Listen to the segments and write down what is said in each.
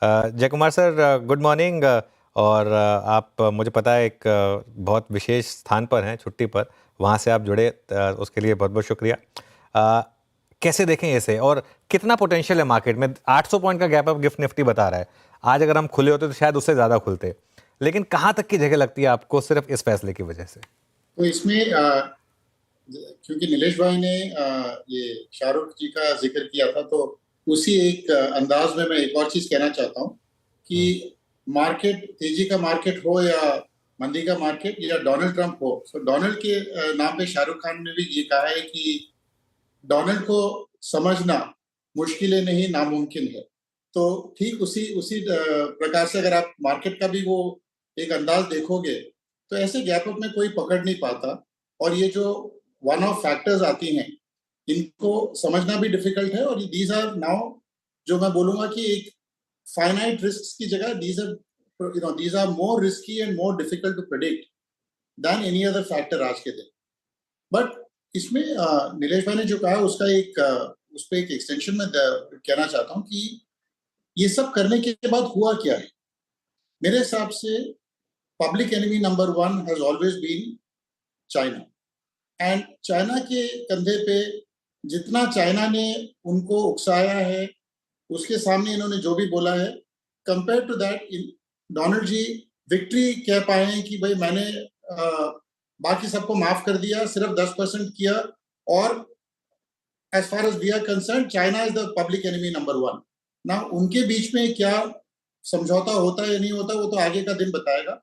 जय Kumar sir, good morning. और आप मुझे पता है एक बहुत विशेष स्थान पर हैं, छुट्टी पर, वहाँ से आप जुड़े, उसके लिए बहुत बहुत शुक्रिया। कैसे देखें इसे और कितना पोटेंशियल है मार्केट में? 800 पॉइंट का गैप अप गिफ्ट निफ्टी बता रहा है। आज अगर हम खुले होते तो शायद उससे ज़्यादा खुलते, लेकिन कहाँ तक की जगह लगती है आपको सिर्फ इस फैसले की वजह से? तो इसमें क्योंकि नीलेश भाई ने ये शाहरुख जी का जिक्र किया था, तो उसी एक अंदाज में मैं एक और चीज कहना चाहता हूँ कि मार्केट, तेजी का मार्केट हो या मंदी का मार्केट या डोनाल्ड ट्रंप हो, तो डोनाल्ड के नाम पे शाहरुख खान ने भी ये कहा है कि डोनाल्ड को समझना मुश्किल नहीं, नामुमकिन है। तो ठीक उसी उसी प्रकार से अगर आप मार्केट का भी वो एक अंदाज देखोगे, तो ऐसे गैप अप में कोई पकड़ नहीं पाता। और ये जो वन ऑफ फैक्टर्स आती हैं, इनको समझना भी डिफिकल्ट है। और दीज आर नाउ, जो मैं बोलूंगा कि एक फाइनाइट रिस्क की जगह these are more risky and more difficult to predict than any other factor आज के दिन। बट इसमें नीलेश भाई ने जो कहा उसका उस पर एक एक्सटेंशन में कहना चाहता हूँ कि ये सब करने के बाद हुआ क्या है। मेरे हिसाब से public enemy number 1 has always been China. And China के कंधे पे जितना चाइना ने उनको उकसाया है, उसके सामने इन्होंने जो भी बोला है, compare to that Donald ji victory कह पाए हैं कि भाई मैंने बाकी सबको माफ कर दिया, सिर्फ 10% किया। और as far as we are concerned, China is the public enemy number 1। ना उनके बीच में क्या समझौता होता है या नहीं होता, वो तो आगे का दिन बताएगा।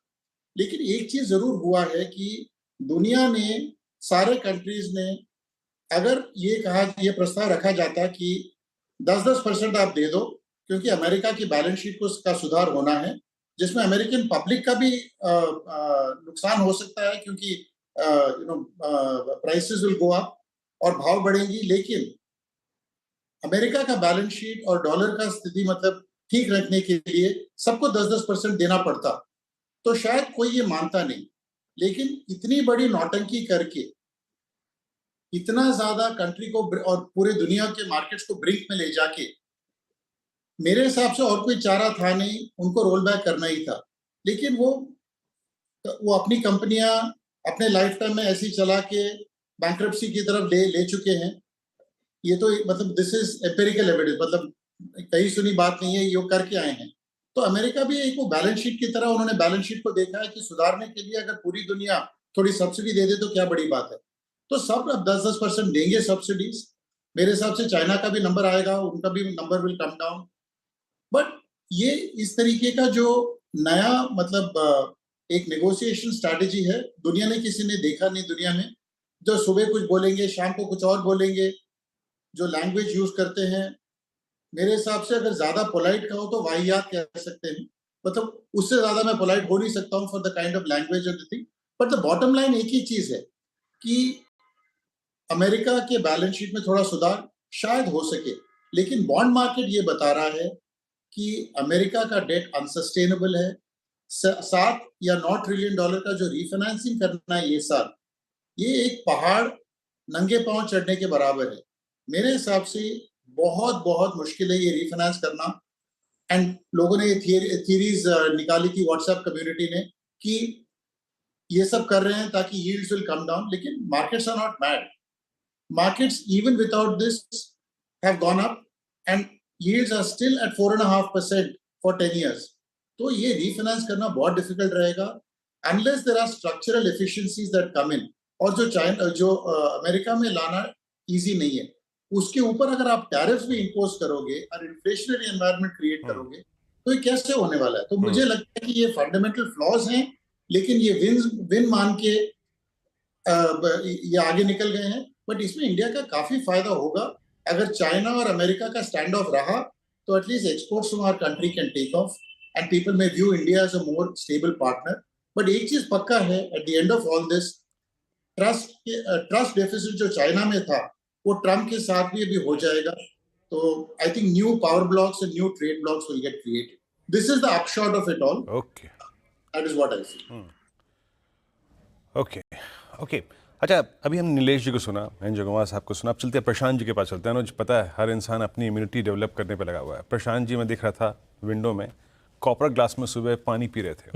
लेकिन एक चीज जरूर हुआ है कि दुनिया ने, सारे कंट्रीज ने, अगर ये प्रस्ताव रखा जाता कि 10-10% आप दे दो, क्योंकि अमेरिका की बैलेंस शीट को का सुधार होना है, जिसमें अमेरिकन पब्लिक का भी नुकसान हो सकता है, क्योंकि प्राइसेस विल गो अप और भाव बढ़ेंगी। लेकिन अमेरिका का बैलेंस शीट और डॉलर का स्थिति मतलब ठीक रखने के लिए सबको 10-10% देना पड़ता, तो शायद कोई ये मानता नहीं। लेकिन इतनी बड़ी नौटंकी करके, इतना ज्यादा कंट्री को और पूरे दुनिया के मार्केट्स को ब्रिंक में ले जाके, मेरे हिसाब से और कोई चारा था नहीं, उनको रोल बैक करना ही था। लेकिन वो अपनी कंपनियां अपने लाइफ टाइम में ऐसी चला के बैंक्रप्सी की तरफ ले चुके हैं। ये तो मतलब दिस इज एम्पिरिकल एविडेंस, मतलब कहीं सुनी बात नहीं है, ये करके आए हैं। तो अमेरिका भी एक वो बैलेंस शीट की तरह, उन्होंने बैलेंस शीट को देखा है कि सुधारने के लिए अगर पूरी दुनिया थोड़ी सब्सिडी दे दे तो क्या बड़ी बात है। तो सब अब 10-10% देंगे सब्सिडीज। मेरे हिसाब से चाइना का भी नंबर आएगा, उनका भी number will come down. But ये इस तरीके का जो नया मतलब एक नेगोशिएशन स्ट्रैटेजी है, दुनिया ने किसी ने देखा नहीं दुनिया में। जो सुबह कुछ बोलेंगे, शाम को कुछ और बोलेंगे, जो लैंग्वेज यूज करते हैं, मेरे हिसाब से अगर ज्यादा पोलाइट कहो तो वाहियात कह सकते हैं। मतलब उससे ज्यादा मैं पोलाइट हो नहीं सकता हूँ for the kind of language and thing. But the bottom line एक ही चीज है कि अमेरिका के बैलेंस शीट में थोड़ा सुधार शायद हो सके। लेकिन बॉन्ड मार्केट ये बता रहा है कि अमेरिका का डेट अनसस्टेनेबल है। 7 या 9 ट्रिलियन डॉलर का जो रीफाइनेंसिंग करना है ये साल, ये एक पहाड़ नंगे पांव चढ़ने के बराबर है। मेरे हिसाब से बहुत बहुत मुश्किल है ये रीफाइनेंस करना। एंड लोगों ने थियरीज निकाली थी व्हाट्सएप कम्युनिटी ने कि ये सब कर रहे हैं ताकि यील्ड्स विल कम डाउन। लेकिन markets are not mad. Markets even without this have gone up and yields are still at 4.5% for 10 years। तो ये रीफाइनेंस करना बहुत डिफिकल्ट रहेगा unless there are structural efficiencies that come in. और जो America में लाना इजी नहीं है, उसके ऊपर अगर आप टैरिफ्स भी इंपोज करोगे और इन्फ्लेशनरी एनवायरनमेंट क्रिएट करोगे, तो ये कैसे होने वाला है। तो मुझे लगता है कि ये फंडामेंटल फ्लॉज हैं, लेकिन ये विन मान के ये आगे निकल गए हैं। बट इसमें इंडिया का काफी फायदा होगा। अगर चाइना और अमेरिका का स्टैंड ऑफ रहा, तो at least exports from our country can take off and people may view India as a more stable partner. But एक चीज पक्का है, at the end of all this, trust deficit जो China में था, वो ट्रम्प के साथ भी अभी हो जाएगा। तो I think new power blocs and new trade blocs will get created. This is the upshot of it all. Okay, that is what I feel. Okay, okay. अच्छा, अभी हम नीलेश जी को सुना, एन जगन्नाथ साहब को सुना, अब चलते हैं प्रशांत जी के पास चलते हैं। अनुज, पता है हर इंसान अपनी इम्यूनिटी डेवलप करने पे लगा हुआ है। प्रशांत जी मैं दिख रहा था विंडो में, कॉपर ग्लास में सुबह पानी पी रहे थे।